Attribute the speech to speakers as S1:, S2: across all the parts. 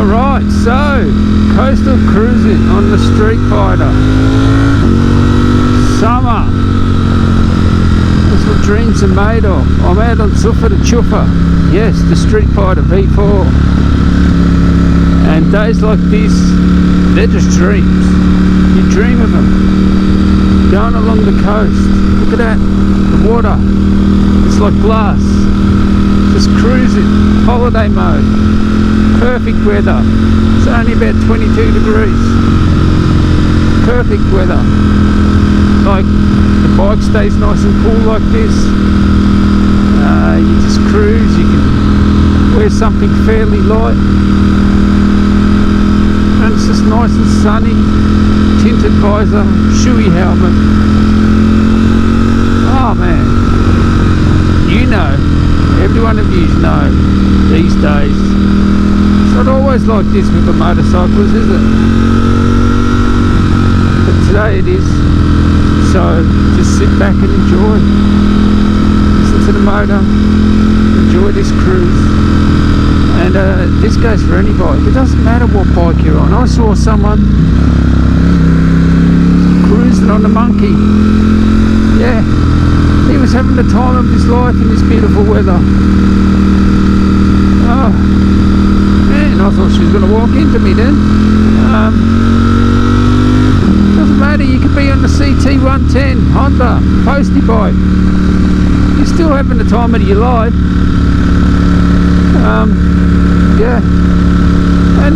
S1: Alright, so coastal cruising on the StreetFighter. Summer. That's what dreams are made of. I'm out on Suffer the Chuffer. Yes, the StreetFighter V4. And days like this, they're just dreams. You dream of them. Going along the coast. Look at that. The water. It's like glass. Just cruising. Holiday mode. Perfect weather. It's only about 22 degrees. Perfect weather. Like the bike stays nice and cool like this. You just cruise. You can wear something fairly light, and it's just nice and sunny. Tinted visor, shoey helmet. Oh man, you know, every one of you know these days. It's not always like this with the motorcycles, is it? But today it is. So just sit back and enjoy. Listen to the motor. Enjoy this cruise. And this goes for any bike. It doesn't matter what bike you're on. I saw someone cruising on the Monkey. Yeah. He was having the time of his life in this beautiful weather. Oh. Man, I thought she was going to walk into me then. Doesn't matter, you could be on the CT110 Honda postie bike. You're still having the time of your life. Yeah. And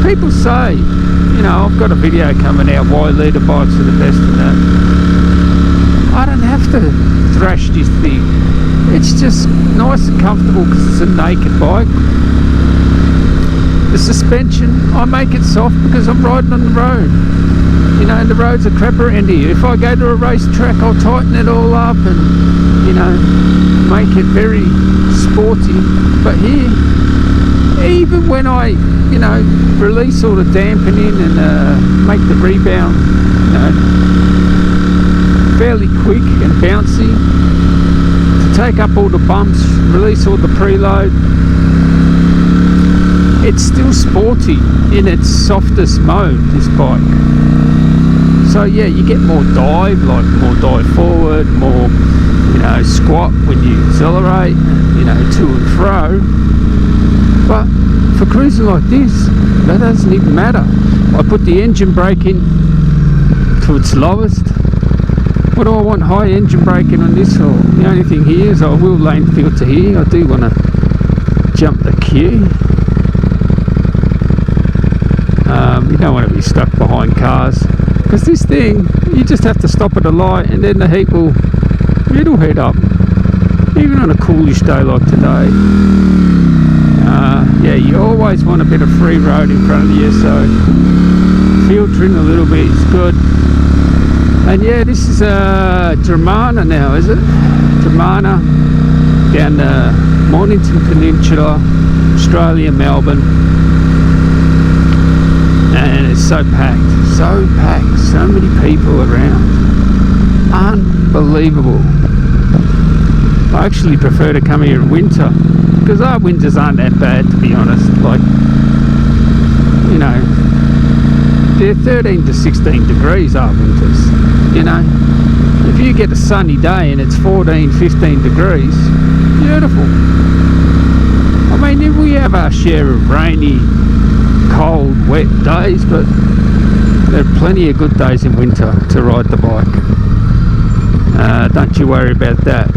S1: people say, you know, I've got a video coming out why leader bikes are the best in that. I don't have to thrash this thing. It's just nice and comfortable because it's a naked bike. The suspension, I make it soft because I'm riding on the road. You know, and the roads are crap around here. If I go to a racetrack, I'll tighten it all up and, you know, make it very sporty. But here, even when I, you know, release all the dampening and make the rebound, you know, fairly quick and bouncy, to take up all the bumps, release all the preload, it's still sporty in its softest mode, this bike. So yeah, you get more dive, like more dive forward, more, you know, squat when you accelerate, you know, to and fro. But for cruising like this, that doesn't even matter. I put the engine brake in to its lowest. What do I want high engine braking on this for? The only thing here is I will lane filter here. I do want to jump the queue. You don't want to be stuck behind cars, because this thing, you just have to stop at a light and then the heat it'll heat up, even on a coolish day like today. Yeah, you always want a bit of free road in front of you, so filtering a little bit is good. And yeah, this is Dramana now, is it? Dramana, down the Mornington Peninsula, Australia, Melbourne. And it's so packed, so many people around. Unbelievable. I actually prefer to come here in winter, because our winters aren't that bad, to be honest. Like, you know, they're 13 to 16 degrees our winters, you know. If you get a sunny day and it's 14, 15 degrees, beautiful. I mean, we have our share of rainy, cold, wet days, but there are plenty of good days in winter to ride the bike. Don't you worry about that.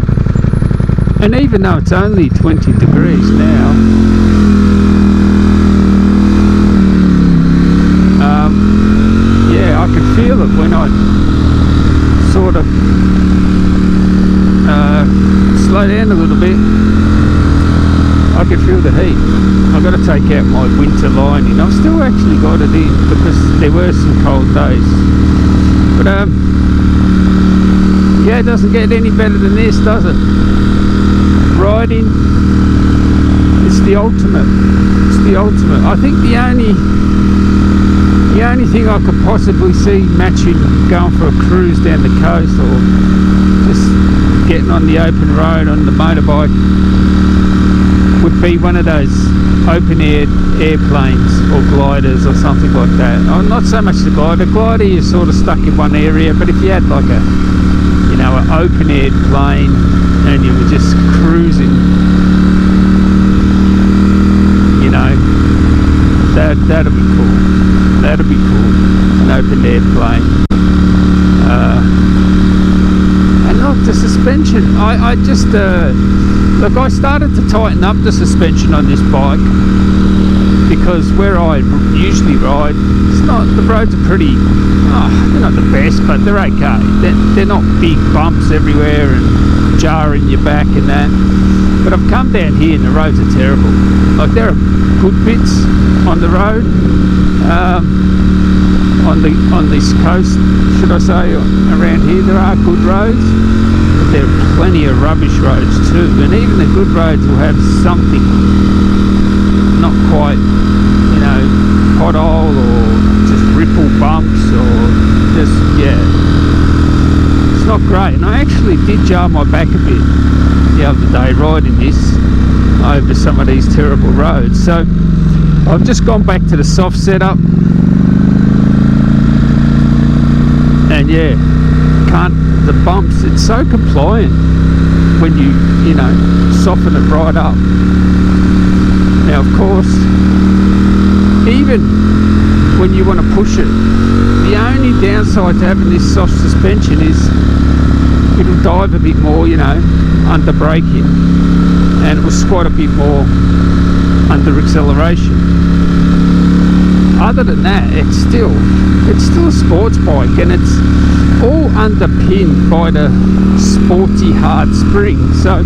S1: And even though it's only 20 degrees now, yeah, I can feel it when I sort of slow down a little bit. I can feel the heat. I've got to take out my winter lining. I've still actually got it in because there were some cold days. But yeah, it doesn't get any better than this, does it? Riding, it's the ultimate. It's the ultimate. I think the only thing I could possibly see matching going for a cruise down the coast, or just getting on the open road on the motorbike would be one of those open air airplanes or gliders or something like that. Oh, not so much the glider. Glider, you're sort of stuck in one area, but if you had like a, you know, an open air plane and you were just cruising, you know, that'd be cool. That'd be cool. An open air plane. And look, the suspension. I just look. I started to tighten up the suspension on this bike because where I usually ride, it's not. The roads are pretty. They're not the best, but they're okay. They're not big bumps everywhere and jarring your back and that. But I've come down here and the roads are terrible. Like there are good bits on the road, on this coast, should I say, around here there are good roads, but there are plenty of rubbish roads too, and even the good roads will have something not quite, you know, pothole or just ripple bumps or just, yeah, it's not great. And I actually did jar my back a bit the other day riding this over some of these terrible roads. So I've just gone back to the soft setup, and yeah, the bumps, it's so compliant when you know, soften it right up. Now of course, even when you want to push it, the only downside to having this soft suspension is it'll dive a bit more, you know, under braking, and it will squat a bit more under acceleration. Other than that, it's still a sports bike, and it's all underpinned by the sporty hard spring. So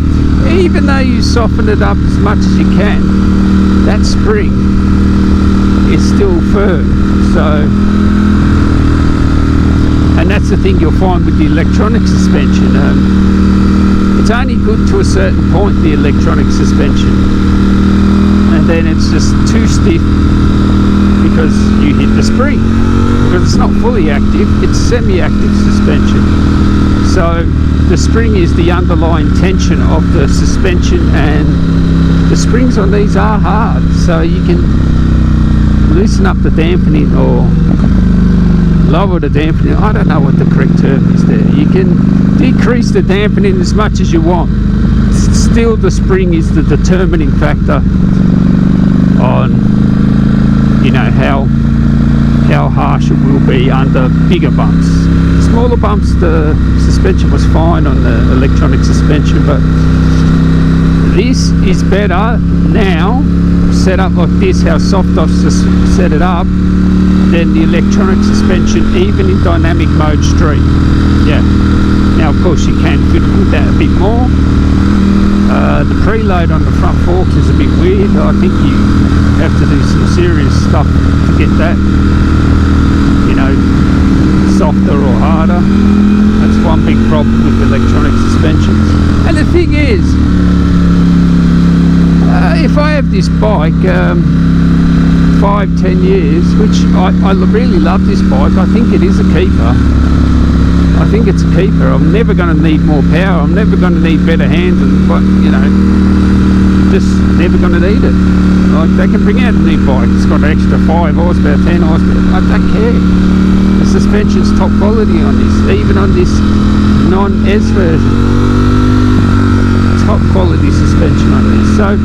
S1: even though you soften it up as much as you can, that spring is still firm. So, and that's the thing you'll find with the electronic suspension. It's only good to a certain point, the electronic suspension, and then it's just too stiff because you hit the spring, because it's not fully active, it's semi-active suspension. So the spring is the underlying tension of the suspension, and the springs on these are hard, so you can loosen up the dampening or lower the dampening. I don't know what the correct term is there. You can decrease the dampening as much as you want. Still, the spring is the determining factor on, you know, how harsh it will be under bigger bumps. Smaller bumps, the suspension was fine on the electronic suspension, but this is better now, set up like this, how soft I've set it up, than the electronic suspension, even in dynamic mode street. Yeah. Now of course you can fiddle with that a bit more. The preload on the front forks is a bit weird. I think you have to do some serious stuff to get that, you know, softer or harder. That's one big problem with electronic suspensions. And the thing is, if I have this bike 5-10 years, which I really love this bike, I think it is a keeper. I think it's a keeper. I'm never going to need more power. I'm never going to need better handling, but, you know, just never going to need it. Like, they can bring out a new bike. It's got an extra 5 horsepower, 10 horsepower. I don't care. The suspension's top quality on this, even on this non-S version. Top quality suspension on this. So,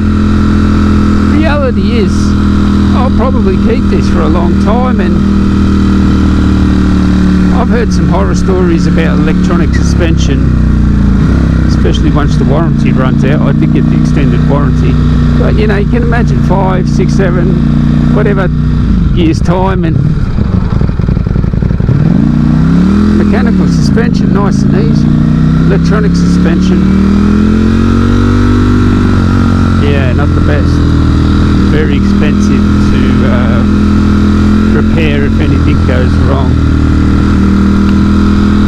S1: reality is, I'll probably keep this for a long time, and I've heard some horror stories about electronic suspension, especially once the warranty runs out. I did get the extended warranty, but you know, you can imagine 5, 6, 7, whatever years time, and mechanical suspension, nice and easy. Electronic suspension, yeah, not the best. Very expensive to repair if anything goes wrong.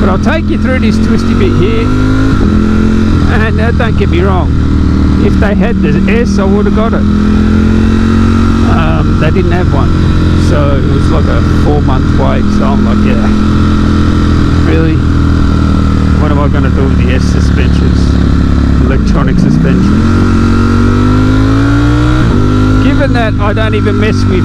S1: But I'll take you through this twisty bit here, and don't get me wrong, if they had the S I would have got it. They didn't have one, so it was like a 4-month wait, so I'm like, yeah, really, what am I going to do with the S suspensions, electronic suspensions? Given that I don't even mess with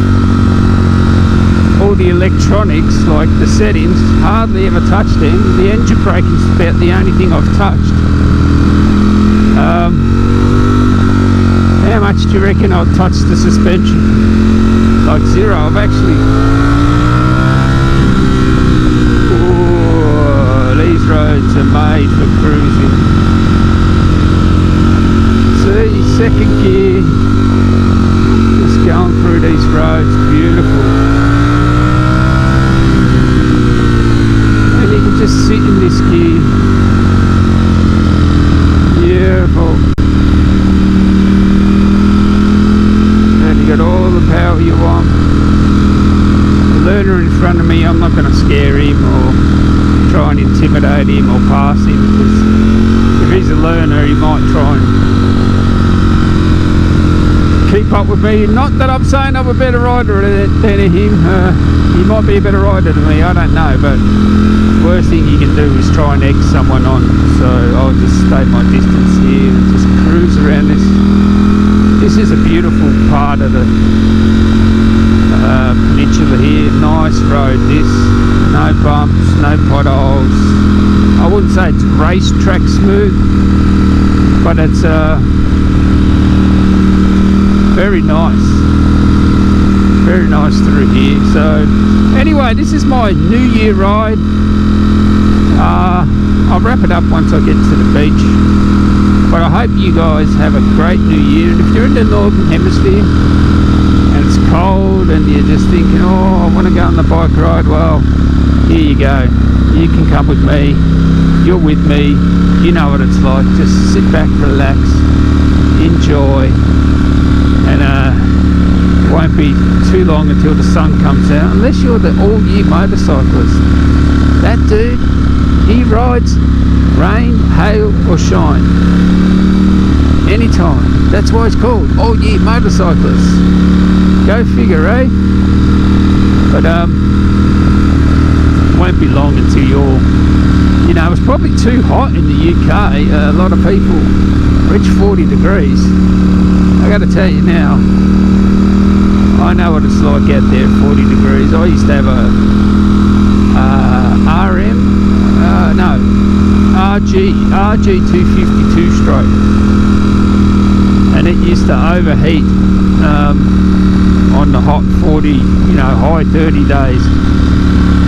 S1: all the electronics, like the settings, hardly ever touch them. The engine brake is about the only thing I've touched. How much do you reckon I've touched the suspension? Like zero. I've actually... Oh, these roads are made for cruising. See, second gear. Just going through these roads, beautiful. And you can just sit in this gear. Beautiful. Got all the power you want. The learner in front of me, I'm not going to scare him or try and intimidate him or pass him, because if he's a learner he might try and keep up with me. Not that I'm saying I'm a better rider than him. He might be a better rider than me, I don't know, but the worst thing you can do is try and egg someone on. So I'll just stay my distance here and just cruise around this. This is a beautiful part of the peninsula here. Nice road this. No bumps, no potholes. I wouldn't say it's racetrack smooth, but it's very nice. Very nice through here. So anyway, this is my New Year ride. I'll wrap it up once I get to the beach. But I hope you guys have a great New Year. And if you're in the Northern Hemisphere and it's cold and you're just thinking, oh, I want to go on the bike ride, well, here you go. You can come with me. You're with me. You know what it's like. Just sit back, relax, enjoy. And it won't be too long until the sun comes out, unless you're the all-year motorcyclist. That dude, he rides rain, hail or shine, anytime. That's why it's called all-year motorcyclist. Go figure, eh? But won't be long until you're, you know, it's probably too hot in the UK. A lot of people reach 40 degrees. I got to tell you now, I know what it's like out there, 40 degrees. I used to have a RG252 stroke, and it used to overheat on the hot 40, you know, high 30 days,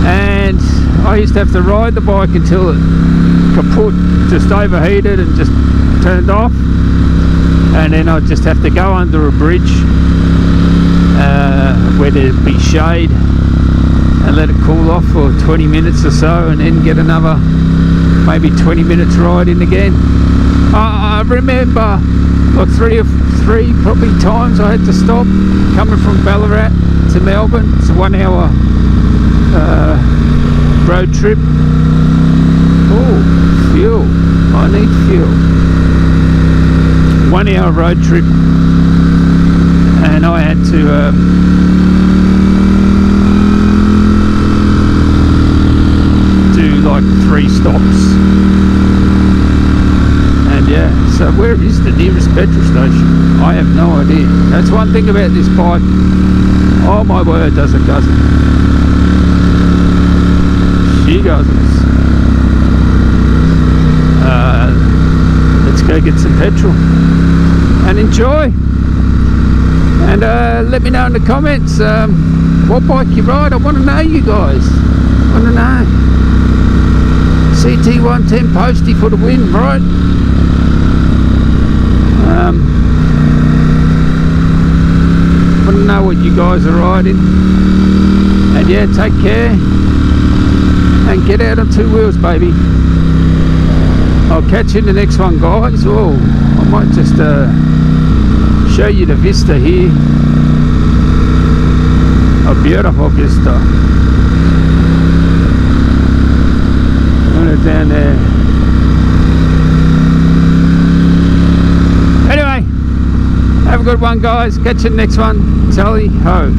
S1: and I used to have to ride the bike until it kaput, just overheated and just turned off, and then I'd just have to go under a bridge where there'd be shade and let it cool off for 20 minutes or so, and then get another maybe 20 minutes riding again. I remember like three probably times I had to stop coming from Ballarat to Melbourne. It's a 1 hour road trip. Oh, fuel. I need fuel. 1 hour road trip, and I had to like 3 stops, and yeah, so where is the nearest petrol station? I have no idea. That's one thing about this bike, oh my word, does it guzzle. She guzzles. Let's go get some petrol and enjoy, and let me know in the comments what bike you ride. I want to know, you guys. I want to know. CT110 postie for the win, right? Want to know what you guys are riding, and yeah, take care and get out on 2 wheels, baby. I'll catch you in the next one, guys. Oh, I might just show you the vista here. A beautiful vista. Down there. Anyway, have a good one, guys. Catch you in the next one. Tally ho.